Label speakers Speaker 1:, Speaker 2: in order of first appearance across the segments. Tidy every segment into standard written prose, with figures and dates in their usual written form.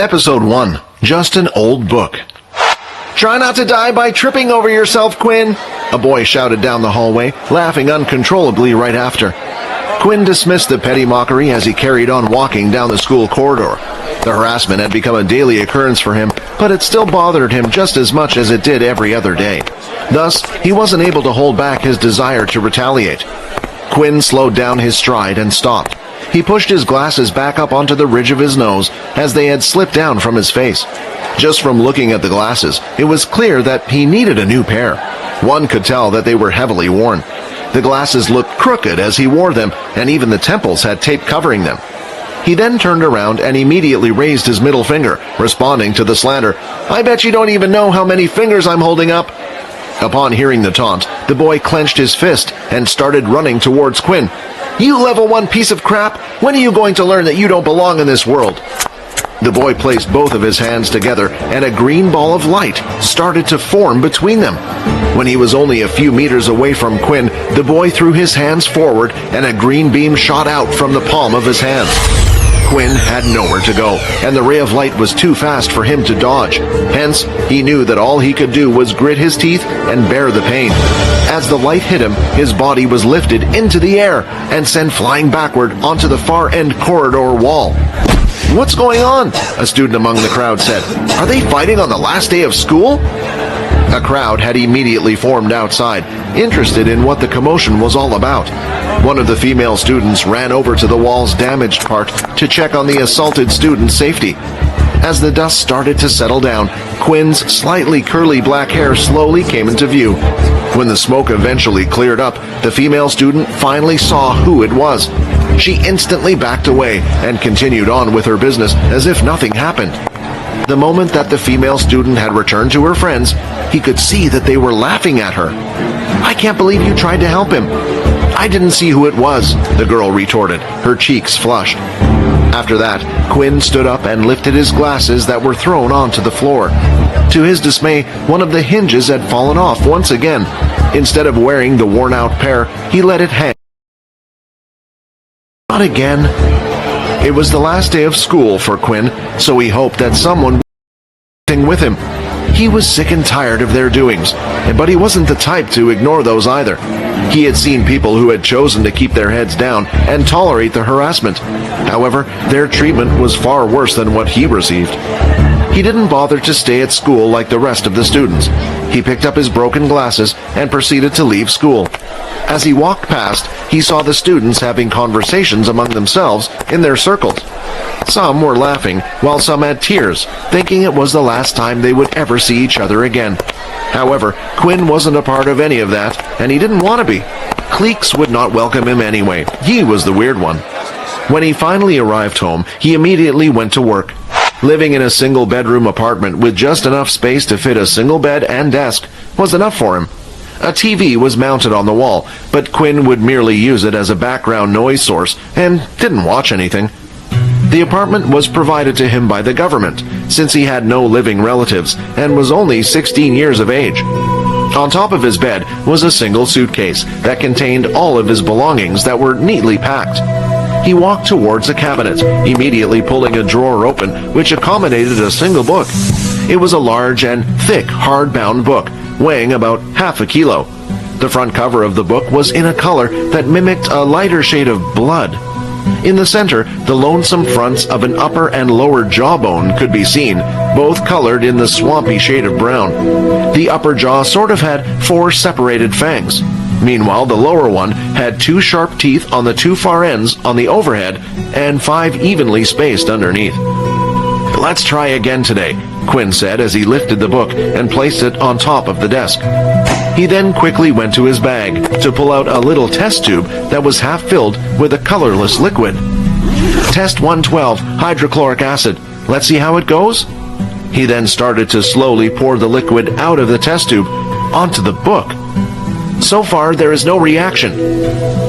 Speaker 1: Episode 1. Just an Old Book. "Try not to die by tripping over yourself, Quinn," a boy shouted down the hallway, laughing uncontrollably right after. Quinn dismissed the petty mockery as he carried on walking down the school corridor. The harassment had become a daily occurrence for him, but it still bothered him just as much as it did every other day. Thus, he wasn't able to hold back his desire to retaliate. Quinn slowed down his stride and stopped. He pushed his glasses back up onto the ridge of his nose as they had slipped down from his face. Just from looking at the glasses, it was clear that he needed a new pair. One could tell that they were heavily worn. The glasses looked crooked as he wore them, and even the temples had tape covering them. He then turned around and immediately raised his middle finger, responding to the slander. "I bet you don't even know how many fingers I'm holding up." Upon hearing the taunt, the boy clenched his fist and started running towards Quinn. "You level 1 piece of crap! When are you going to learn that you don't belong in this world?" The boy placed both of his hands together, and a green ball of light started to form between them. When he was only a few meters away from Quinn, the boy threw his hands forward, and a green beam shot out from the palm of his hand. Quinn had nowhere to go, and the ray of light was too fast for him to dodge. Hence, he knew that all he could do was grit his teeth and bear the pain. As the light hit him, his body was lifted into the air and sent flying backward onto the far-end corridor wall. "What's going on?" a student among the crowd said. "Are they fighting on the last day of school?" A crowd had immediately formed outside, interested in what the commotion was all about. One of the female students ran over to the wall's damaged part to check on the assaulted student's safety. As the dust started to settle down, Quinn's slightly curly black hair slowly came into view. When the smoke eventually cleared up, the female student finally saw who it was. She instantly backed away and continued on with her business as if nothing happened. The moment that the female student had returned to her friends, he could see that they were laughing at her. "I can't believe you tried to help him." "I didn't see who it was," the girl retorted, her cheeks flushed. After that, Quinn stood up and lifted his glasses that were thrown onto the floor. To his dismay, one of the hinges had fallen off once again. Instead of wearing the worn-out pair, he let it hang. Not again. It was the last day of school for Quinn, so he hoped that someone would do something with him. He was sick and tired of their doings, but he wasn't the type to ignore those either. He had seen people who had chosen to keep their heads down and tolerate the harassment. However, their treatment was far worse than what he received. He didn't bother to stay at school like the rest of the students. He picked up his broken glasses and proceeded to leave school. As he walked past, he saw the students having conversations among themselves in their circles. Some were laughing, while some had tears, thinking it was the last time they would ever see each other again. However, Quinn wasn't a part of any of that, and he didn't want to be. Cliques would not welcome him anyway. He was the weird one. When he finally arrived home, he immediately went to work. Living in a single-bedroom apartment with just enough space to fit a single bed and desk was enough for him. A TV was mounted on the wall, but Quinn would merely use it as a background noise source and didn't watch anything. The apartment was provided to him by the government, since he had no living relatives and was only 16 years of age. On top of his bed was a single suitcase that contained all of his belongings that were neatly packed. He walked towards a cabinet, immediately pulling a drawer open, which accommodated a single book. It was a large and thick hardbound book, weighing about half a kilo. The front cover of the book was in a color that mimicked a lighter shade of blood. In the center, the lonesome fronts of an upper and lower jawbone could be seen, both colored in the swampy shade of brown. The upper jaw sort of had 4 separated fangs. Meanwhile, the lower one had 2 sharp teeth on the 2 far ends on the overhead and 5 evenly spaced underneath. "Let's try again today," Quinn said as he lifted the book and placed it on top of the desk. He then quickly went to his bag to pull out a little test tube that was half filled with a colorless liquid. "Test 112, hydrochloric acid. Let's see how it goes." He then started to slowly pour the liquid out of the test tube onto the book. "So far, there is no reaction."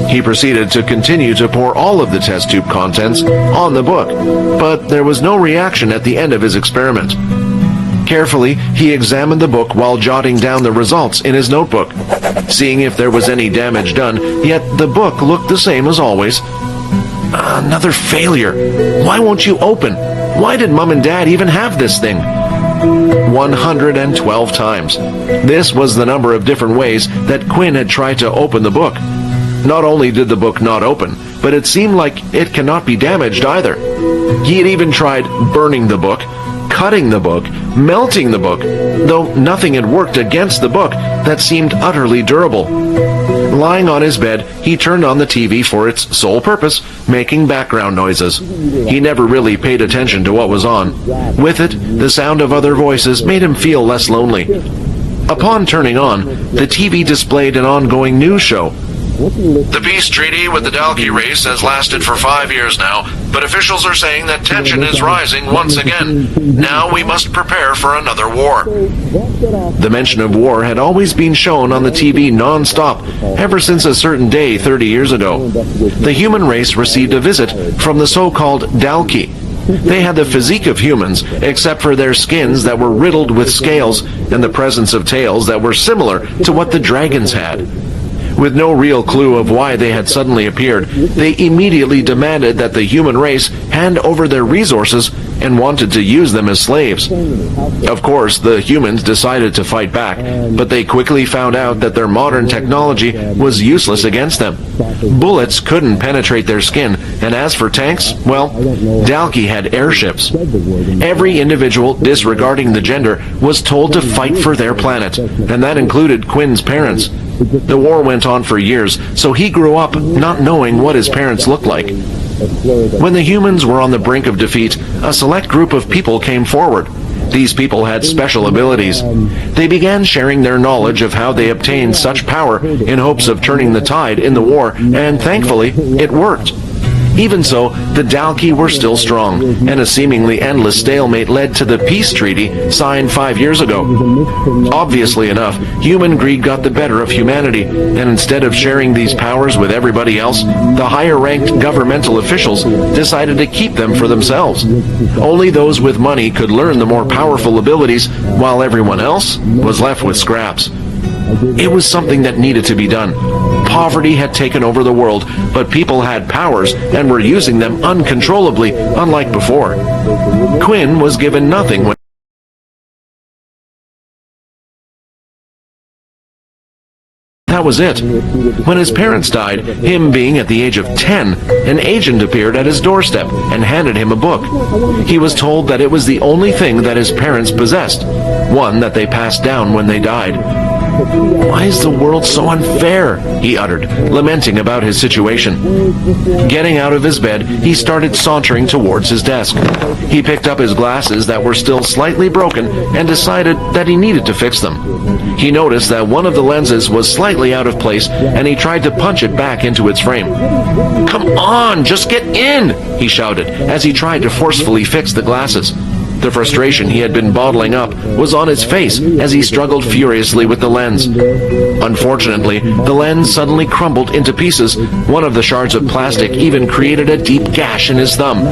Speaker 1: He proceeded to continue to pour all of the test tube contents on the book, but there was no reaction at the end of his experiment. Carefully, he examined the book while jotting down the results in his notebook, seeing if there was any damage done, yet the book looked the same as always. "Another failure. Why won't you open? Why did Mom and Dad even have this thing? 112 times. This was the number of different ways that Quinn had tried to open the book. Not only did the book not open, but it seemed like it cannot be damaged either. He had even tried burning the book, cutting the book, melting the book, though nothing had worked against the book that seemed utterly durable. Lying on his bed, he turned on the TV for its sole purpose, making background noises. He never really paid attention to what was on. With it, the sound of other voices made him feel less lonely. Upon turning on, the TV displayed an ongoing news show. The peace treaty with the Dalkey race has lasted for 5 years now, but officials are saying that tension is rising once again. Now we must prepare for another war. The mention of war had always been shown on the TV non-stop, ever since a certain day 30 years ago. The human race received a visit from the so-called Dalkey. They had the physique of humans, except for their skins that were riddled with scales and the presence of tails that were similar to what the dragons had. With no real clue of why they had suddenly appeared, they immediately demanded that the human race hand over their resources and wanted to use them as slaves. Of course, the humans decided to fight back, but they quickly found out that their modern technology was useless against them. Bullets couldn't penetrate their skin, and as for tanks, well, Dalkey had airships. Every individual, disregarding the gender, was told to fight for their planet, and that included Quinn's parents. The war went on for years, so he grew up not knowing what his parents looked like. When the humans were on the brink of defeat, a select group of people came forward. These people had special abilities. They began sharing their knowledge of how they obtained such power in hopes of turning the tide in the war, and thankfully, it worked. Even so, the Dalkey were still strong, and a seemingly endless stalemate led to the peace treaty signed 5 years ago. Obviously enough, human greed got the better of humanity, and instead of sharing these powers with everybody else, the higher-ranked governmental officials decided to keep them for themselves. Only those with money could learn the more powerful abilities, while everyone else was left with scraps. It was something that needed to be done. Poverty had taken over the world, but people had powers and were using them uncontrollably, unlike before. Quinn was given nothing when that was it. When his parents died, him being at the age of 10, an agent appeared at his doorstep and handed him a book. He was told that it was the only thing that his parents possessed, one that they passed down when they died. "Why is the world so unfair?" he uttered, lamenting about his situation. Getting out of his bed, he started sauntering towards his desk. He picked up his glasses that were still slightly broken and decided that he needed to fix them. He noticed that one of the lenses was slightly out of place, and he tried to punch it back into its frame. "Come on, just get in!" he shouted as he tried to forcefully fix the glasses. The frustration he had been bottling up was on his face as he struggled furiously with the lens. Unfortunately, the lens suddenly crumbled into pieces. One of the shards of plastic even created a deep gash in his thumb.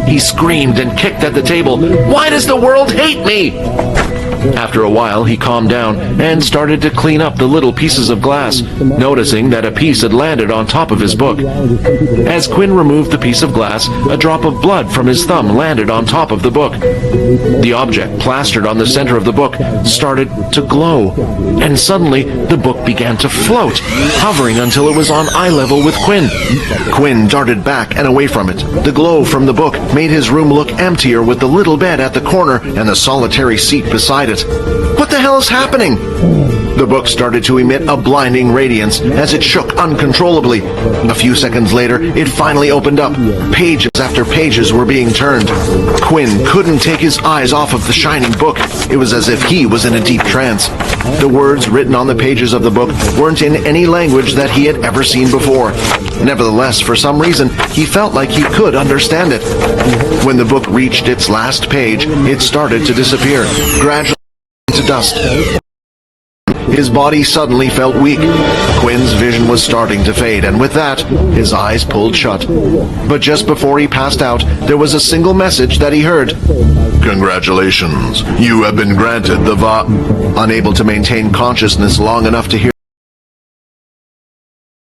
Speaker 1: He screamed and kicked at the table. "Why does the world hate me?" After a while, he calmed down and started to clean up the little pieces of glass, noticing that a piece had landed on top of his book. As Quinn removed the piece of glass, a drop of blood from his thumb landed on top of the book. The object plastered on the center of the book started to glow, and suddenly the book began to float, hovering until it was on eye level with Quinn. Quinn darted back and away from it. The glow from the book made his room look emptier with the little bed at the corner and the solitary seat beside it. What the hell is happening? The book started to emit a blinding radiance as it shook uncontrollably. A few seconds later, it finally opened up. Pages after pages were being turned. Quinn couldn't take his eyes off of the shining book. It was as if he was in a deep trance. The words written on the pages of the book weren't in any language that he had ever seen before. Nevertheless, for some reason, he felt like he could understand it. When the book reached its last page, it started to disappear, gradually to dust. His body suddenly felt weak. Quinn's vision was starting to fade, and with that, his eyes pulled shut. But just before he passed out, there was a single message that he heard. "Congratulations, you have been granted the Unable to maintain consciousness long enough to hear